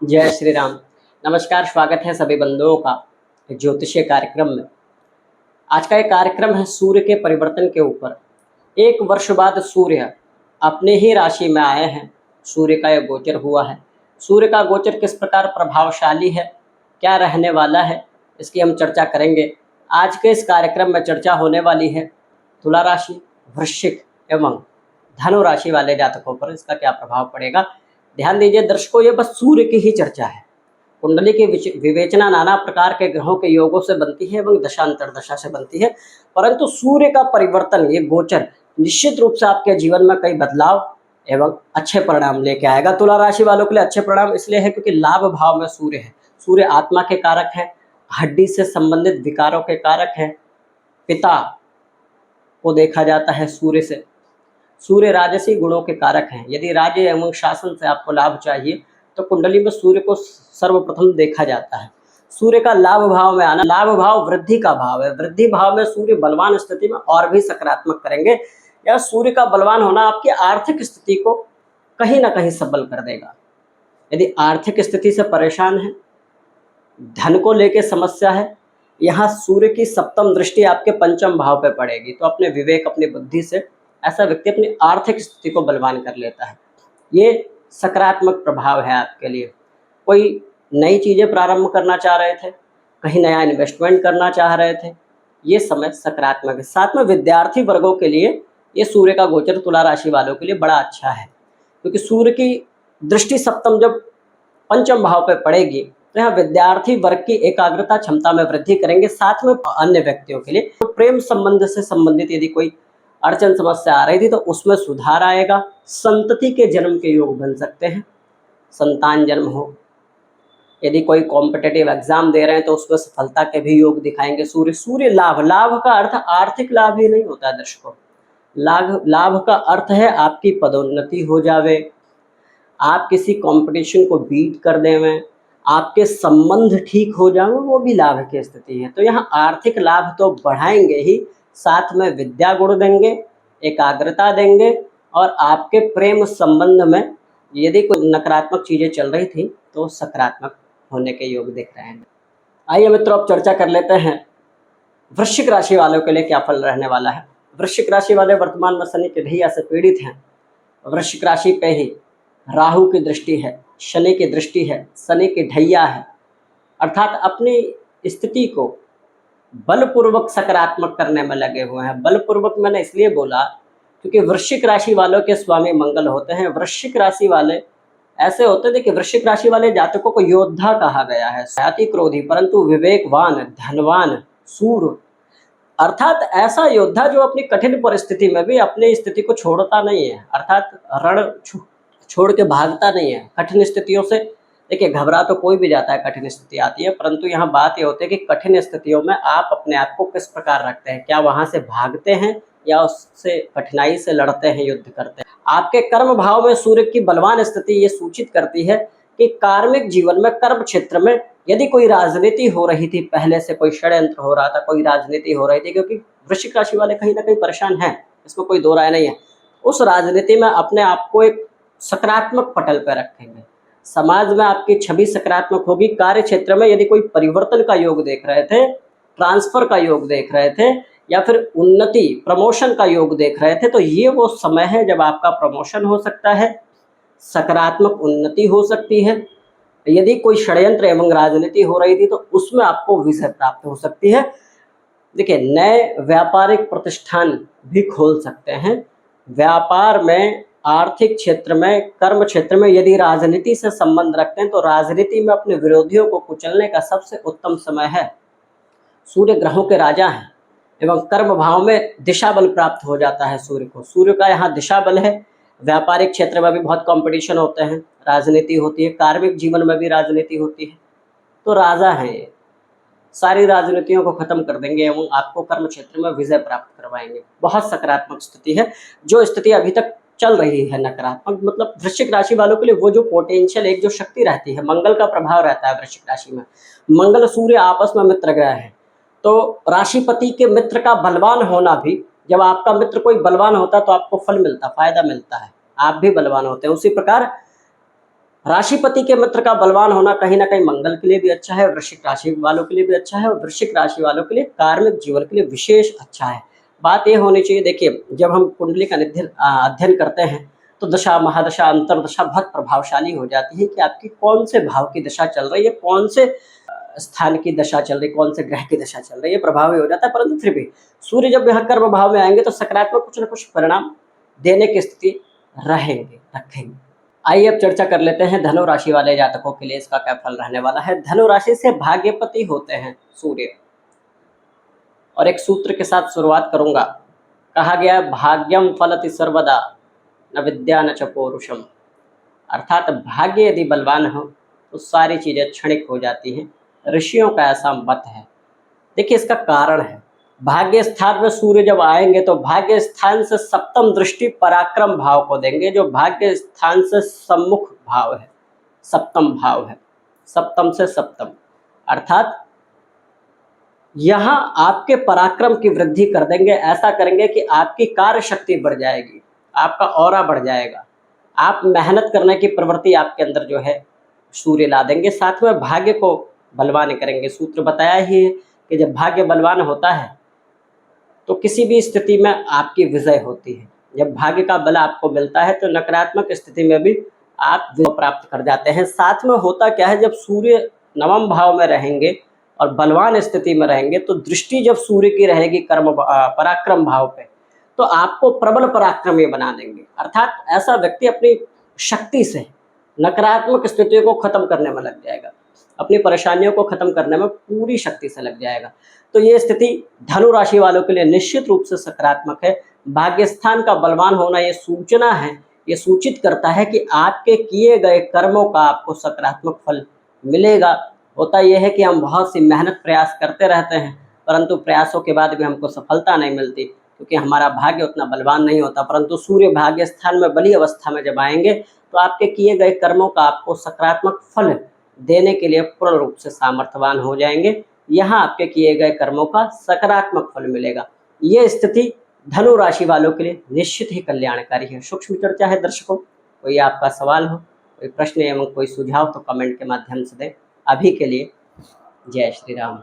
जय श्री राम। नमस्कार, स्वागत है सभी बंधुओं का ज्योतिषीय कार्यक्रम में। आज का ये कार्यक्रम है सूर्य के परिवर्तन के ऊपर। 1 वर्ष बाद सूर्य अपने ही राशि में आए हैं। सूर्य का यह गोचर हुआ है। सूर्य का गोचर किस प्रकार प्रभावशाली है, क्या रहने वाला है, इसकी हम चर्चा करेंगे। आज के इस कार्यक्रम में चर्चा होने वाली है तुला राशि, वृश्चिक एवं धनु राशि वाले जातकों पर इसका क्या प्रभाव पड़ेगा। ध्यान दीजिए दर्शकों, ये बस सूर्य की ही चर्चा है। कुंडली की विवेचना नाना प्रकार के ग्रहों के योगों से बनती है एवं दशांतरदशा से बनती है, परंतु सूर्य का परिवर्तन, ये गोचर निश्चित रूप से आपके जीवन में कई बदलाव एवं अच्छे परिणाम लेके आएगा। तुला राशि वालों के लिए अच्छे परिणाम इसलिए है क्योंकि लाभ भाव में सूर्य है। सूर्य आत्मा के कारक है, हड्डी से संबंधित विकारों के कारक है, पिता को देखा जाता है सूर्य से। सूर्य राजसी गुणों के कारक हैं। यदि राज्य एवं शासन से आपको लाभ चाहिए तो कुंडली में सूर्य को सर्वप्रथम देखा जाता है। सूर्य का लाभ भाव में आना, लाभ भाव वृद्धि का भाव है। वृद्धि भाव में सूर्य बलवान स्थिति में और भी सकारात्मक करेंगे। या सूर्य का बलवान होना आपकी आर्थिक स्थिति को कहीं ना कहीं सबल कर देगा। यदि आर्थिक स्थिति से परेशान है, धन को लेके समस्या है, यहाँ सूर्य की सप्तम दृष्टि आपके पंचम भाव पे पड़ेगी तो अपने विवेक, अपनी बुद्धि से ऐसा व्यक्ति अपनी आर्थिक स्थिति को बलवान कर लेता है। ये सकारात्मक प्रभाव है आपके लिए। कोई नई चीज़ें प्रारंभ करना चाह रहे थे, कहीं नया इन्वेस्टमेंट करना चाह रहे थे, ये समय सकारात्मक है। साथ में विद्यार्थी वर्गों के लिए ये सूर्य का गोचर तुला राशि वालों के लिए बड़ा अच्छा है, क्योंकि सूर्य की दृष्टि सप्तम जब पंचम भाव पे पड़ेगी तो यहाँ विद्यार्थी वर्ग की एकाग्रता क्षमता में वृद्धि करेंगे। साथ में अन्य व्यक्तियों के लिए तो प्रेम संबंध से संबंधित यदि कोई अड़चन समस्या आ रही थी तो उसमें सुधार आएगा। संतति के जन्म के योग बन सकते हैं, संतान जन्म हो। यदि कोई कॉम्पिटिटिव एग्जाम दे रहे हैं तो उसमें सफलता के भी योग दिखाएंगे सूर्य। सूर्य लाभ, लाभ का अर्थ आर्थिक लाभ ही नहीं होता है दर्शकों। लाभ का अर्थ है आपकी पदोन्नति हो जावे, आप किसी कंपटीशन को बीट कर देवें, आपके संबंध ठीक हो जाए, वो भी लाभ की स्थिति है। तो यहाँ आर्थिक लाभ तो बढ़ाएंगे ही, साथ में विद्या गुण देंगे, एकाग्रता देंगे और आपके प्रेम संबंध में यदि कोई नकारात्मक चीज़ें चल रही थी तो सकारात्मक होने के योग दिख रहे हैं। आइए मित्रों, अब चर्चा कर लेते हैं वृश्चिक राशि वालों के लिए क्या फल रहने वाला है। वृश्चिक राशि वाले वर्तमान में शनि के ढैया से पीड़ित हैं। वृश्चिक राशि पे ही राहु की दृष्टि है, शनि की दृष्टि है, शनि की ढैया है, अर्थात अपनी स्थिति को बलपूर्वक सकारात्मक करने में लगे हुए हैं। बलपूर्वक मैंने इसलिए बोला क्योंकि वृश्चिक राशि वालों के स्वामी मंगल होते हैं। वृश्चिक राशि वाले ऐसे होते थे कि वृश्चिक राशि वाले जातकों को योद्धा कहा गया है, अति क्रोधी परंतु विवेकवान, धनवान, सूर, अर्थात ऐसा योद्धा जो अपनी कठिन परिस्थिति में भी अपनी स्थिति को छोड़ता नहीं है, अर्थात रण छोड़ के भागता नहीं है कठिन स्थितियों से। देखिए, घबरा तो कोई भी जाता है, कठिन स्थिति आती है, परंतु यहाँ बात ये होती है कि कठिन स्थितियों में आप अपने आप को किस प्रकार रखते हैं। क्या वहां से भागते हैं या उससे कठिनाई से लड़ते हैं, युद्ध करते हैं। आपके कर्म भाव में सूर्य की बलवान स्थिति ये सूचित करती है कि कार्मिक जीवन में, कर्म क्षेत्र में यदि कोई राजनीति हो रही थी, पहले से कोई षड्यंत्र हो रहा था, कोई राजनीति हो रही थी, क्योंकि वृश्चिक राशि वाले कहीं ना कहीं परेशान हैं, इसमें कोई दो राय नहीं है। उस राजनीति में अपने आप को एक सकारात्मक पटल पर रखेंगे, समाज में आपकी छवि सकारात्मक होगी। कार्य क्षेत्र में यदि कोई परिवर्तन का योग देख रहे थे, ट्रांसफर का योग देख रहे थे या फिर उन्नति, प्रमोशन का योग देख रहे थे, तो ये वो समय है जब आपका प्रमोशन हो सकता है, सकारात्मक उन्नति हो सकती है। यदि कोई षड्यंत्र एवं राजनीति हो रही थी तो उसमें आपको विजय प्राप्त हो सकती है। देखिए, नए व्यापारिक प्रतिष्ठान भी खोल सकते हैं। व्यापार में, आर्थिक क्षेत्र में, कर्म क्षेत्र में यदि राजनीति से संबंध रखते हैं तो राजनीति में अपने विरोधियों को कुचलने का सबसे उत्तम समय है। सूर्य ग्रहों के राजा हैं एवं कर्म भाव में दिशा बल प्राप्त हो जाता है सूर्य को। सूर्य का यहाँ दिशा बल है। व्यापारिक क्षेत्र में भी बहुत कंपटीशन होते हैं, राजनीति होती है, कार्मिक जीवन में भी राजनीति होती है, तो राजा हैं ये। सारी राजनीतियों को खत्म कर देंगे एवं आपको कर्म क्षेत्र में विजय प्राप्त करवाएंगे। बहुत सकारात्मक स्थिति है। जो स्थिति अभी तक चल रही है नकारात्मक, मतलब वृश्चिक राशि वालों के लिए वो जो पोटेंशियल, एक जो शक्ति रहती है, मंगल का प्रभाव रहता है वृश्चिक राशि में। मंगल सूर्य आपस में मित्र ग्रह है, तो राशिपति के मित्र का बलवान होना भी, जब आपका मित्र कोई बलवान होता है तो आपको फल मिलता, फायदा मिलता है, आप भी बलवान होते हैं। उसी प्रकार राशिपति के मित्र का बलवान होना कहीं ना कहीं मंगल के लिए भी अच्छा है, वृश्चिक राशि वालों के लिए भी अच्छा है, और वृश्चिक राशि वालों के लिए कार्मिक जीवन के लिए विशेष अच्छा है। बात ये होनी चाहिए, देखिए जब हम कुंडली का अध्ययन करते हैं तो दशा, महादशा, अंतरदशा बहुत प्रभावशाली हो जाती है कि आपकी कौन से भाव की दशा चल रही है, कौन से स्थान की दशा चल रही है, कौन से ग्रह की दशा चल रही है, प्रभावी हो जाता है। परंतु फिर भी सूर्य जब यहाँ कर्म भाव में आएंगे तो सकारात्मक कुछ न कुछ परिणाम देने की स्थिति रखेंगे। आइए अब चर्चा कर लेते हैं धनु राशि वाले जातकों के लिए इसका क्या फल रहने वाला है। धनु राशि से भाग्यपति होते हैं सूर्य, और एक सूत्र के साथ शुरुआत करूंगा। कहा गया भाग्यम फलति सर्वदा न विद्या न च पौरुषम, अर्थात भाग्य यदि बलवान हो तो सारी चीजें क्षणिक हो जाती हैं। ऋषियों का ऐसा मत है। देखिए इसका कारण है, भाग्य स्थान में सूर्य जब आएंगे तो भाग्य स्थान से सप्तम दृष्टि पराक्रम भाव को देंगे, जो भाग्य स्थान से सम्मुख भाव है, सप्तम भाव है, सप्तम से सप्तम, अर्थात यहां आपके पराक्रम की वृद्धि कर देंगे। ऐसा करेंगे कि आपकी कार्य शक्ति बढ़ जाएगी, आपका ऑरा बढ़ जाएगा, आप मेहनत करने की प्रवृत्ति आपके अंदर जो है सूर्य ला देंगे। साथ में भाग्य को बलवान करेंगे। सूत्र बताया ही है कि जब भाग्य बलवान होता है तो किसी भी स्थिति में आपकी विजय होती है। जब भाग्य का बल आपको मिलता है तो नकारात्मक स्थिति में भी आप विजय प्राप्त कर जाते हैं। साथ में होता क्या है, जब सूर्य नवम भाव में रहेंगे और बलवान स्थिति में रहेंगे तो दृष्टि जब सूर्य की रहेगी कर्म पराक्रम भाव पे, तो आपको प्रबल पराक्रमी बना देंगे। अर्थात ऐसा व्यक्ति अपनी शक्ति से नकारात्मक स्थितियों को खत्म करने में लग जाएगा, अपनी परेशानियों को खत्म करने में पूरी शक्ति से लग जाएगा। तो ये स्थिति धनु राशि वालों के लिए निश्चित रूप से सकारात्मक है। भाग्यस्थान का बलवान होना ये सूचना है, ये सूचित करता है कि आपके किए गए कर्मों का आपको सकारात्मक फल मिलेगा। होता यह है कि हम बहुत सी मेहनत प्रयास करते रहते हैं, परंतु प्रयासों के बाद भी हमको सफलता नहीं मिलती, क्योंकि हमारा भाग्य उतना बलवान नहीं होता। परंतु सूर्य भाग्य स्थान में बली अवस्था में जब आएंगे तो आपके किए गए कर्मों का आपको सकारात्मक फल देने के लिए पूर्ण रूप से सामर्थ्यवान हो जाएंगे। यहाँ आपके किए गए कर्मों का सकारात्मक फल मिलेगा। ये स्थिति धनु राशि वालों के लिए निश्चित ही कल्याणकारी है। सूक्ष्म चर्चा है दर्शकों, कोई आपका सवाल हो, कोई प्रश्न एवं कोई सुझाव तो कमेंट के माध्यम से दें। अभी के लिए जय श्री राम।